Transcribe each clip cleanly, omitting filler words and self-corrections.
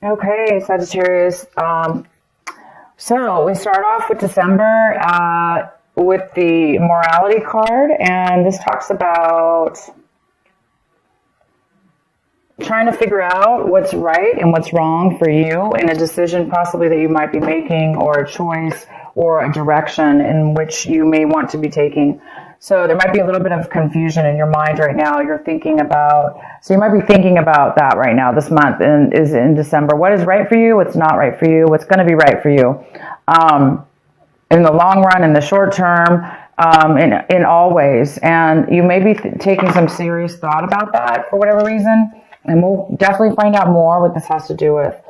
Okay, Sagittarius. So we start off with December with the morality card, and this talks about trying to figure out what's right and what's wrong for you in a decision possibly that you might be making, or a choice or a direction in which you may want to be taking. So there might be a little bit of confusion in your mind right now. So you might be thinking about that right now, this month, and is in December. What is right for you? What's not right for you? What's going to be right for you? In the long run, in the short term, in all ways. And you may be taking some serious thought about that for whatever reason. And we'll definitely find out more what this has to do with.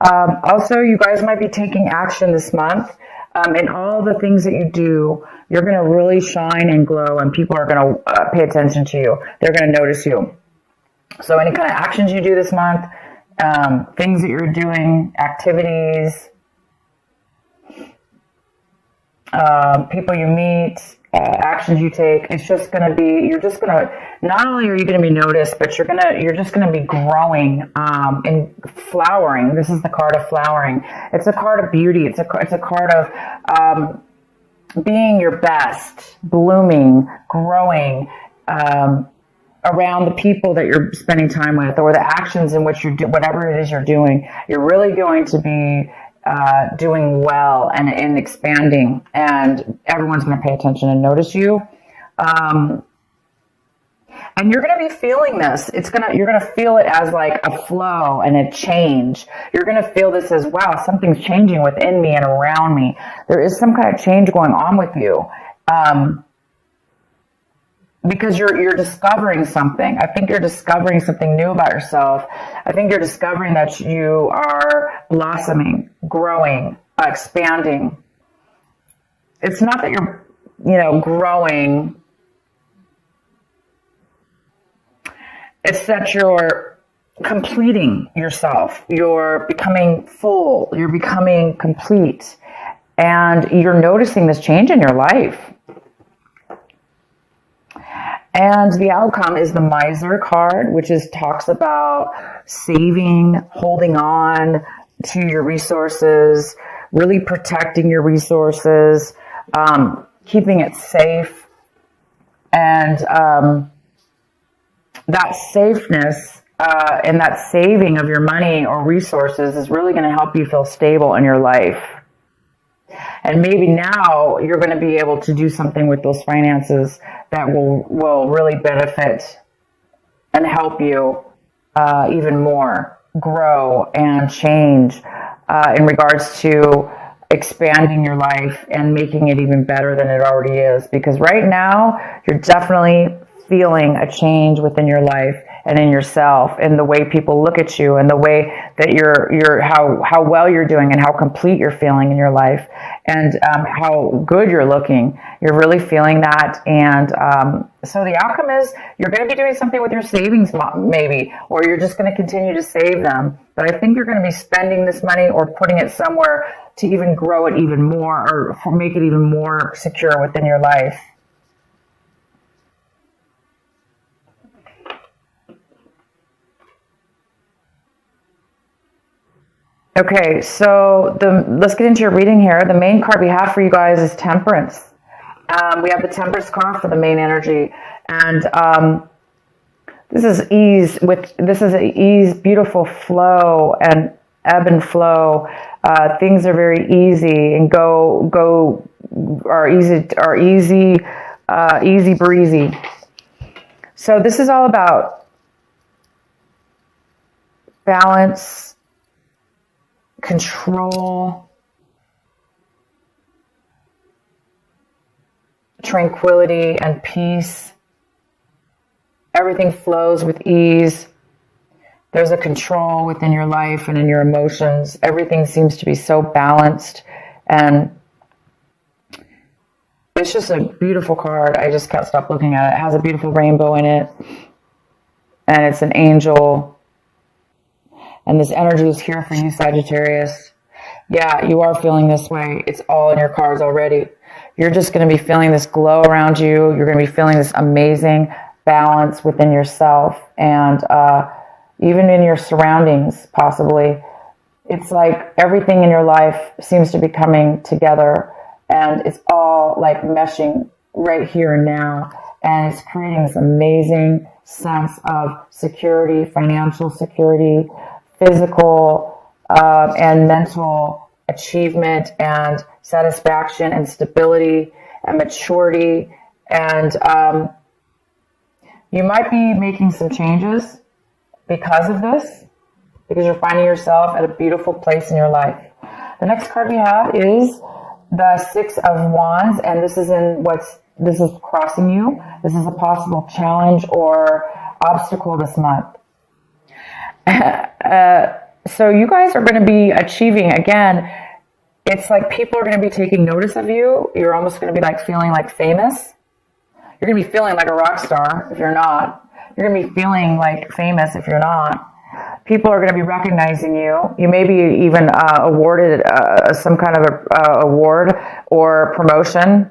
Also, you guys might be taking action this month. In all the things that you do, you're going to really shine and glow, and people are going to pay attention to you. They're going to notice you. So any kind of actions you do this month, things that you're doing, activities, people you meet, actions you take, it's just going to be, not only are you going to be noticed, but you're just going to be growing, and flowering. This is the card of flowering. It's a card of beauty. It's a card of, being your best, blooming, growing, around the people that you're spending time with, or the actions in which whatever it is you're doing, you're really going to be doing well and expanding, and everyone's going to pay attention and notice you. And you're going to be feeling this. You're going to feel it as like a flow and a change. You're going to feel this as, wow, something's changing within me and around me. There is some kind of change going on with you. Because you're discovering something. I think you're discovering something new about yourself. I think you're discovering that you are blossoming, growing, expanding. It's not that you're, growing. It's that you're completing yourself. You're becoming full. You're becoming complete. And you're noticing this change in your life. And the outcome is the Miser card, which talks about saving, holding on to your resources, really protecting your resources, keeping it safe. And that safeness and that saving of your money or resources is really going to help you feel stable in your life. And maybe now you're going to be able to do something with those finances that will really benefit and help you even more grow and change in regards to expanding your life and making it even better than it already is. Because right now you're definitely feeling a change within your life and in yourself, in the way people look at you, and the way that how well you're doing, and how complete you're feeling in your life, and how good you're looking. You're really feeling that. And so the outcome is you're going to be doing something with your savings, maybe, or you're just going to continue to save them. But I think you're going to be spending this money or putting it somewhere to even grow it even more, or make it even more secure within your life. Okay, so let's get into your reading here. The main card we have for you guys is Temperance. We have the Temperance card for the main energy, and this is ease. This is an ease, beautiful flow and ebb and flow. Things are very easy and easy breezy. So this is all about balance, control, tranquility, and peace. Everything flows with ease. There's a control within your life and in your emotions. Everything seems to be so balanced, and it's just a beautiful card. I just can't stop looking at it. It has a beautiful rainbow in it, and it's an angel. And this energy is here for you, Sagittarius. Yeah, you are feeling this way. It's all in your cards already. You're just going to be feeling this glow around you. You're going to be feeling this amazing balance within yourself, and even in your surroundings, possibly. It's like everything in your life seems to be coming together, and it's all like meshing right here and now. And it's creating this amazing sense of security, financial security, physical and mental achievement and satisfaction and stability and maturity. And you might be making some changes because of this, because you're finding yourself at a beautiful place in your life. The next card we have is the Six of Wands, and this is crossing you. This is a possible challenge or obstacle this month. So you guys are going to be achieving, again, it's like people are going to be taking notice of you. You're almost going to be like feeling like famous. You're going to be feeling like a rock star if you're not. You're going to be feeling like famous if you're not. People are going to be recognizing you. You may be even awarded some kind of award or promotion.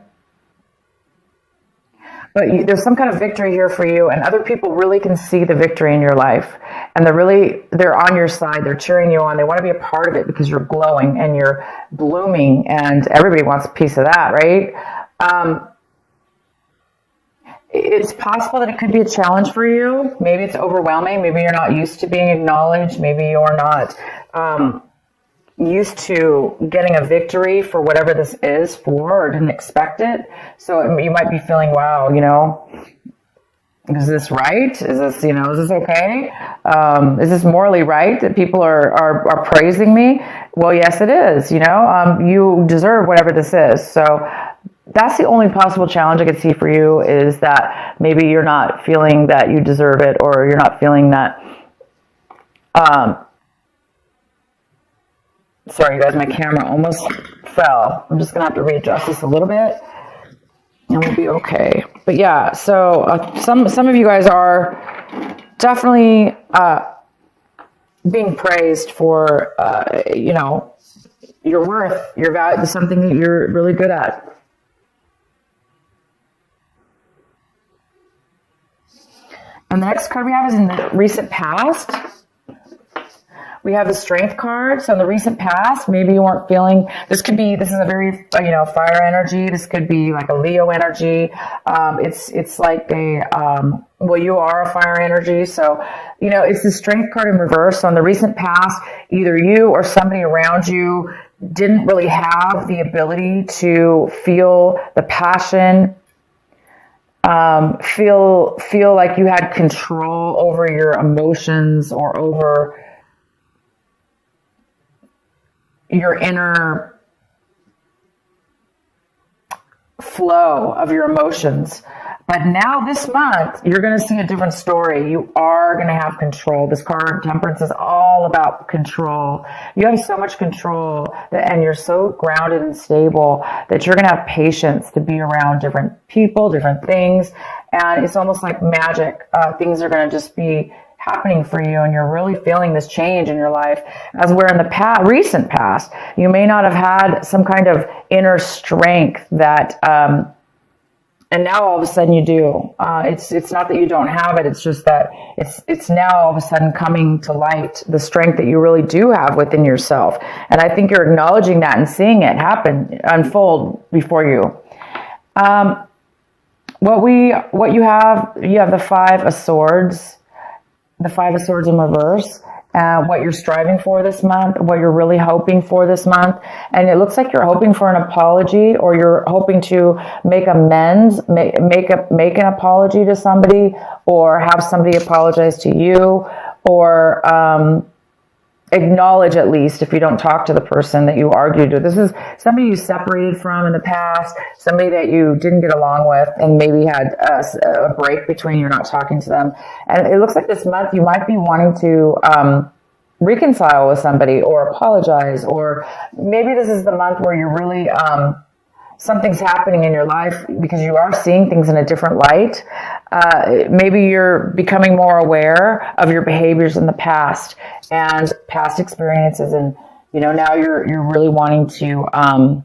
But there's some kind of victory here for you, and other people really can see the victory in your life. And they're on your side. They're cheering you on. They want to be a part of it because you're glowing and you're blooming, and everybody wants a piece of that, right? It's possible that it could be a challenge for you. Maybe it's overwhelming. Maybe you're not used to being acknowledged. Maybe you're not used to getting a victory for whatever this is for, or didn't expect it. So you might be feeling, wow, is this right? Is this, is this okay? Is this morally right that people are praising me? Well, yes, it is. You deserve whatever this is. So that's the only possible challenge I could see for you, is that maybe you're not feeling that you deserve it, or you're not feeling that, sorry, you guys, my camera almost fell. I'm just going to have to readjust this a little bit, and we'll be okay. But yeah, so some of you guys are definitely being praised for, your worth, your value, something that you're really good at. And the next card we have is in the recent past. We have the Strength card. So in the recent past, maybe you weren't feeling, this is a very, fire energy. This could be like a Leo energy. It's like you are a fire energy. So, it's the Strength card in reverse. So in the recent past, either you or somebody around you didn't really have the ability to feel the passion, feel like you had control over your emotions or over your inner flow of your emotions. But now this month, you're going to see a different story. You are going to have control. This card, Temperance, is all about control. You have so much control, and you're so grounded and stable that you're going to have patience to be around different people, different things. And it's almost like magic. Things are going to just be happening for you, and you're really feeling this change in your life. As where in the recent past, you may not have had some kind of inner strength that, and now all of a sudden you do. It's not that you don't have it. It's just that it's now all of a sudden coming to light, the strength that you really do have within yourself. And I think you're acknowledging that and seeing it unfold before you. What you have the Five of Swords. The Five of Swords in reverse, what you're striving for this month, what you're really hoping for this month. And it looks like you're hoping for an apology, or you're hoping to make amends, make an apology to somebody, or have somebody apologize to you, or acknowledge, at least if you don't talk to the person that you argued with. This is somebody you separated from in the past, somebody that you didn't get along with, and maybe had a break between you not talking to them. And it looks like this month you might be wanting to reconcile with somebody or apologize, or maybe this is the month where you're really something's happening in your life because you are seeing things in a different light. Maybe you're becoming more aware of your behaviors in the past and past experiences, and now you're really wanting to.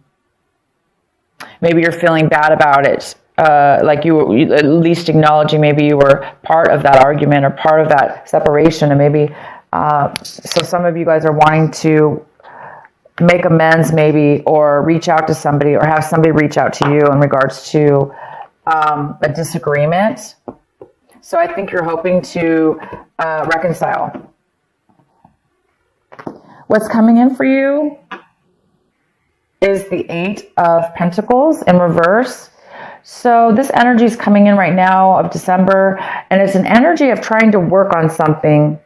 Maybe you're feeling bad about it, like you at least acknowledging maybe you were part of that argument or part of that separation, and maybe So some of you guys are wanting to make amends maybe, or reach out to somebody, or have somebody reach out to you in regards to a disagreement. So I think you're hoping to reconcile. What's coming in for you is the 8 of Pentacles in reverse. So this energy is coming in right now of December, and it's an energy of trying to work on something,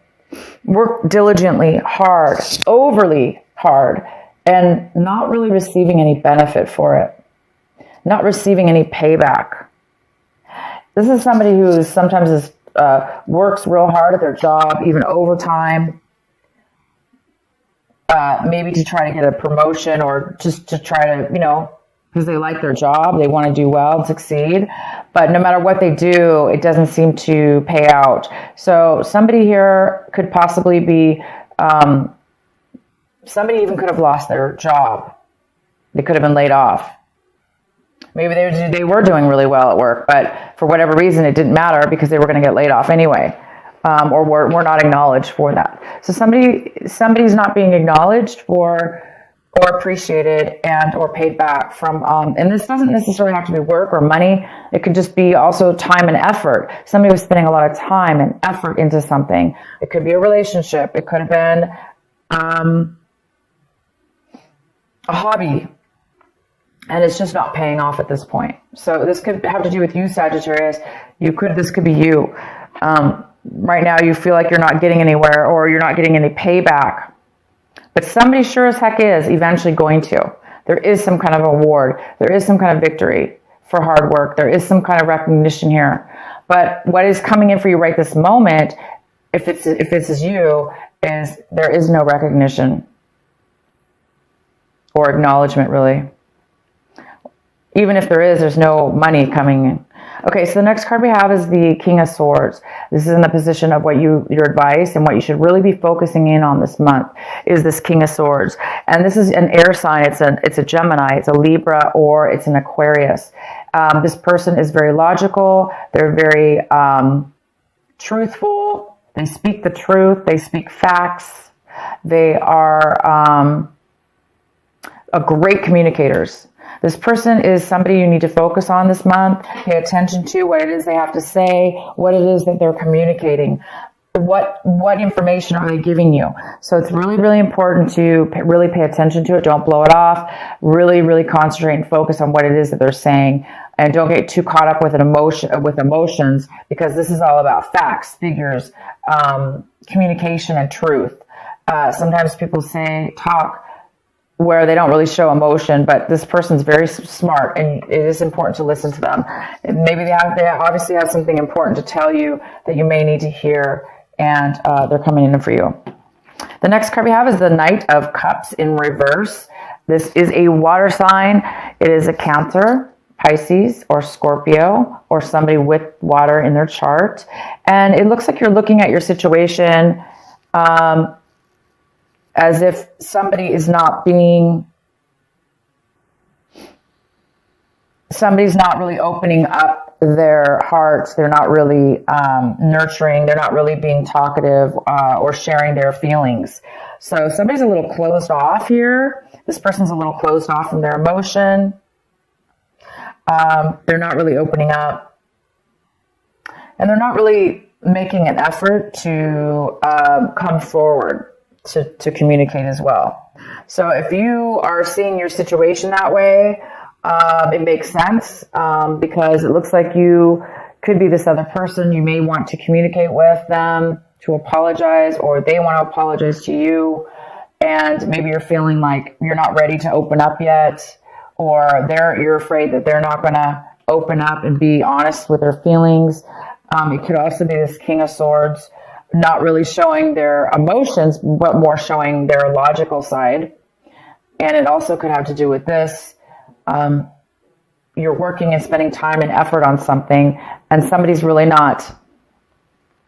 work diligently, hard, overly hard, and not really receiving any benefit for it, not receiving any payback. This is somebody who sometimes works real hard at their job, even overtime, maybe to try to get a promotion, or just to try to, because they like their job, they want to do well and succeed. But no matter what they do, it doesn't seem to pay out. So somebody here could possibly be, somebody even could have lost their job. They could have been laid off. Maybe they were doing really well at work, but for whatever reason, it didn't matter because they were going to get laid off anyway, or were not acknowledged for that. So somebody's not being acknowledged for, or appreciated, and or paid back from, and this doesn't necessarily have to be work or money. It could just be also time and effort. Somebody was spending a lot of time and effort into something. It could be a relationship. It could have been a hobby, and it's just not paying off at this point. So this could have to do with you, Sagittarius. This could be you. Right now you feel like you're not getting anywhere, or you're not getting any payback. But somebody sure as heck is eventually going to. There is some kind of award. There is some kind of victory for hard work. There is some kind of recognition here. But what is coming in for you right this moment, if this is you, is there is no recognition or acknowledgement, really. Even if there is, there's no money coming in. Okay, so the next card we have is the King of Swords. This is in the position of what your advice and what you should really be focusing in on this month is this King of Swords. And this is an air sign. It's a Gemini, it's a Libra, or it's an Aquarius. This person is very logical. They're very truthful. They speak the truth. They speak facts. They are great communicators. This person is somebody you need to focus on this month. Pay attention to what it is they have to say, what it is that they're communicating, what information are they giving you. So it's really, really important to really pay attention to it. Don't blow it off. Really, really concentrate and focus on what it is that they're saying, and don't get too caught up with emotions, because this is all about facts, figures, communication, and truth. Sometimes people talk where they don't really show emotion, but this person's very smart, and it is important to listen to them. Maybe they obviously have something important to tell you that you may need to hear, and they're coming in for you. The next card we have is the Knight of Cups in reverse. This is a water sign. It is a Cancer, Pisces, or Scorpio, or somebody with water in their chart. And it looks like you're looking at your situation as if somebody is somebody's not really opening up their hearts. They're not really nurturing. They're not really being talkative or sharing their feelings. So somebody's a little closed off here. This person's a little closed off from their emotion. They're not really opening up. And they're not really making an effort to come forward to communicate as well. So if you are seeing your situation that way, it makes sense because it looks like you could be this other person. You may want to communicate with them to apologize, or they want to apologize to you, and maybe you're feeling like you're not ready to open up yet, or you're afraid that they're not going to open up and be honest with their feelings. It could also be this King of Swords, not really showing their emotions, but more showing their logical side. And it also could have to do with this. You're working and spending time and effort on something, and somebody's really not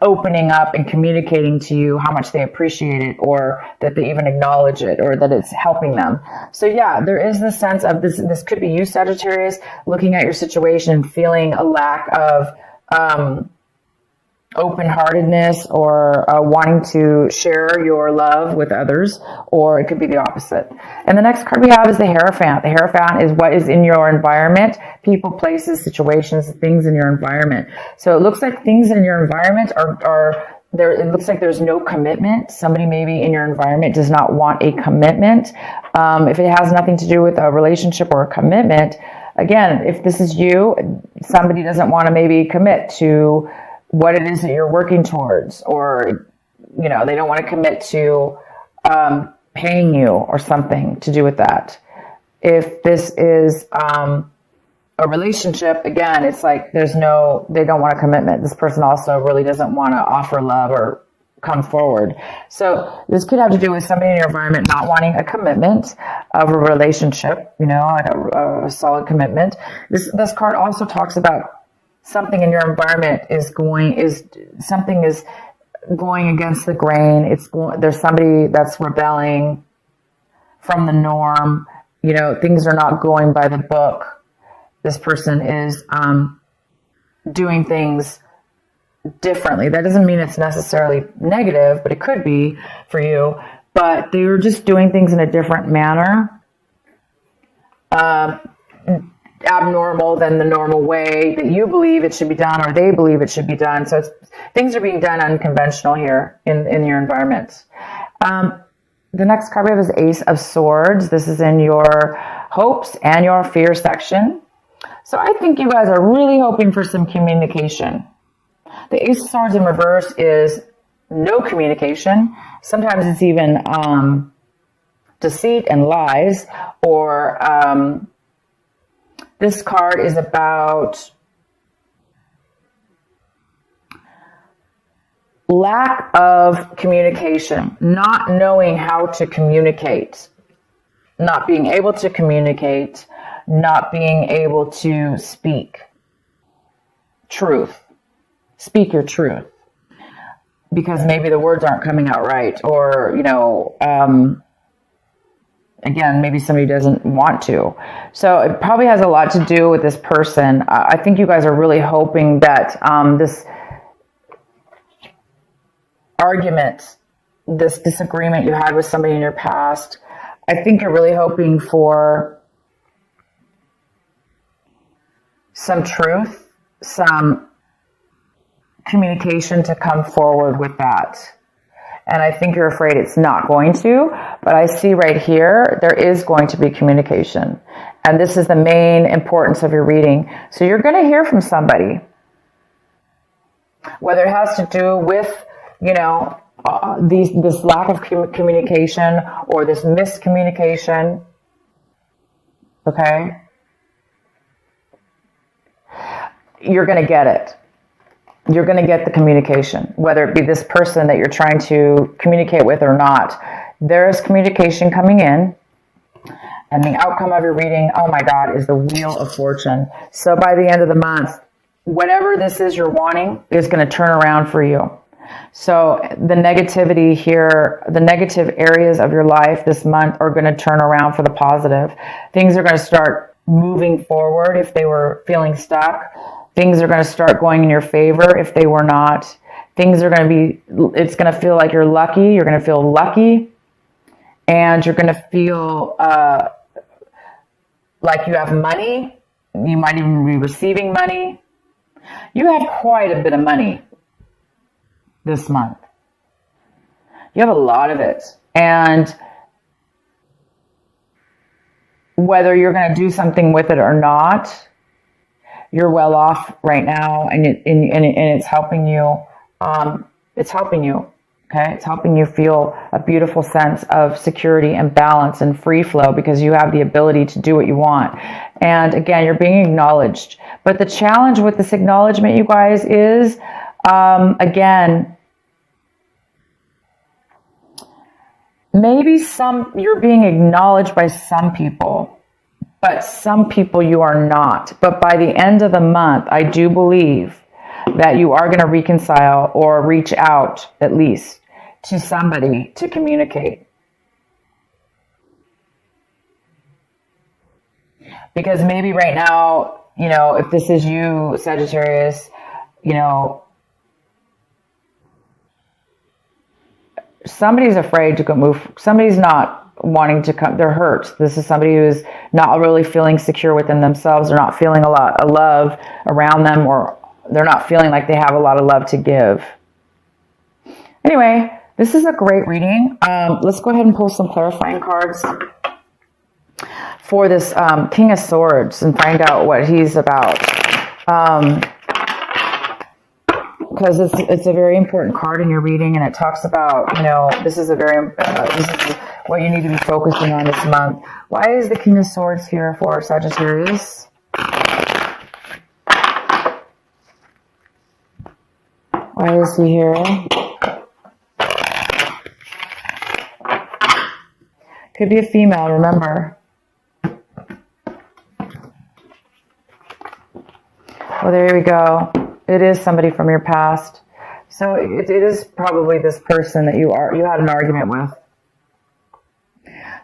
opening up and communicating to you how much they appreciate it, or that they even acknowledge it, or that it's helping them. So yeah, there is this sense of this could be you, Sagittarius, looking at your situation, feeling a lack of open-heartedness or wanting to share your love with others, or it could be the opposite. And the next card we have is the Hierophant. The Hierophant is what is in your environment, people, places, situations, things in your environment. So it looks like things in your environment are there. It looks like there's no commitment. Somebody maybe in your environment does not want a commitment. If it has nothing to do with a relationship or a commitment, again, if this is you, somebody doesn't want to maybe commit to what it is that you're working towards, or, you know, they don't want to commit to paying you or something to do with that. If this is a relationship, again, it's like they don't want a commitment. This person also really doesn't want to offer love or come forward. So this could have to do with somebody in your environment not wanting a commitment of a relationship, you know, like a solid commitment. This card also talks about something in your environment is going against the grain. There's somebody that's rebelling from the norm. You know, things are not going by the book. This person is doing things differently. That doesn't mean it's necessarily negative, but it could be for you. But they were just doing things in a different manner, abnormal than the normal way that you believe it should be done, or they believe it should be done. So things are being done unconventional here in your environment. The next card we have is Ace of Swords. This is in your hopes and your fear section. So I think you guys are really hoping for some communication. The Ace of Swords in reverse is no communication. Sometimes it's even deceit and lies, or this card is about lack of communication, not knowing how to communicate, not being able to communicate, not being able to speak truth. Speak your truth, because maybe the words aren't coming out right, or, you know, again, maybe somebody doesn't want to. So it probably has a lot to do with this person. I think you guys are really hoping that this argument, this disagreement you had with somebody in your past, I think you're really hoping for some truth, some communication to come forward with that. And I think you're afraid it's not going to, but I see right here, there is going to be communication. And this is the main importance of your reading. So you're going to hear from somebody, whether it has to do with, you know, this lack of communication or this miscommunication. Okay? You're going to get it. You're going to get the communication, whether it be this person that you're trying to communicate with or not. There is communication coming in, and the outcome of your reading, oh my God, is the Wheel of Fortune. So by the end of the month, whatever this is you're wanting is going to turn around for you. So the negativity here, the negative areas of your life this month are going to turn around for the positive. Things are going to start moving forward if they were feeling stuck. Things are going to start going in your favor if they were not. Things are going to be, it's going to feel like you're lucky. You're going to feel lucky. And you're going to feel like you have money. You might even be receiving money. You have quite a bit of money this month. You have a lot of it. And whether you're going to do something with it or not, you're well off right now, and it's helping you. It's helping you. Okay, it's helping you feel a beautiful sense of security and balance and free flow, because you have the ability to do what you want. And again, you're being acknowledged. But the challenge with this acknowledgement, you guys, is again, maybe you're being acknowledged by some people. But some people you are not. But by the end of the month, I do believe that you are going to reconcile or reach out at least to somebody to communicate. Because maybe right now, you know, if this is you, Sagittarius, you know, somebody's afraid to go move. Somebody's not wanting to come. They're hurt. This is somebody who's not really feeling secure within themselves. They're not feeling a lot of love around them, or they're not feeling like they have a lot of love to give. Anyway, this is a great reading. Let's go ahead and pull some clarifying cards for this King of Swords and find out what he's about. Because it's a very important card in your reading, and it talks about, this is what you need to be focusing on this month. Why is the King of Swords here for Sagittarius? Why is he here? Could be a female, remember. Well, there we go. It is somebody from your past. So it is probably this person that you had an argument with.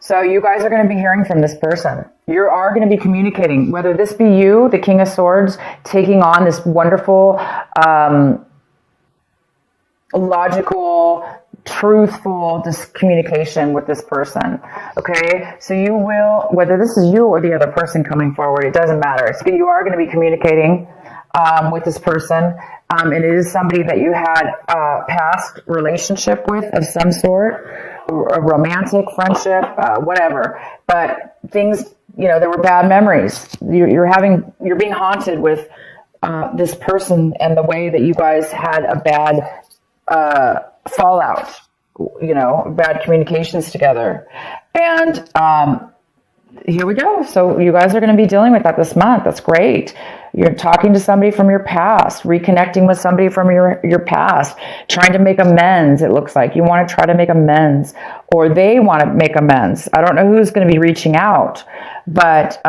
So you guys are going to be hearing from this person. You are going to be communicating, whether this be you, the King of Swords, taking on this wonderful, logical, truthful communication with this person. Okay, so you will, whether this is you or the other person coming forward, it doesn't matter. You are going to be communicating with this person, and it is somebody that you had a past relationship with of some sort, a romantic friendship, whatever. But things, there were bad memories. You're being haunted with this person and the way that you guys had a bad fallout, bad communications together. And here we go. So you guys are going to be dealing with that this month. That's great. You're talking to somebody from your past, reconnecting with somebody from your past, trying to make amends. It looks like you want to try to make amends, or they want to make amends. I don't know who's going to be reaching out, but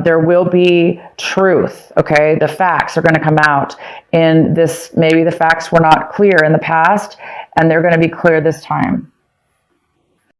there will be truth. Okay. The facts are going to come out in this. Maybe the facts were not clear in the past, and they're going to be clear this time.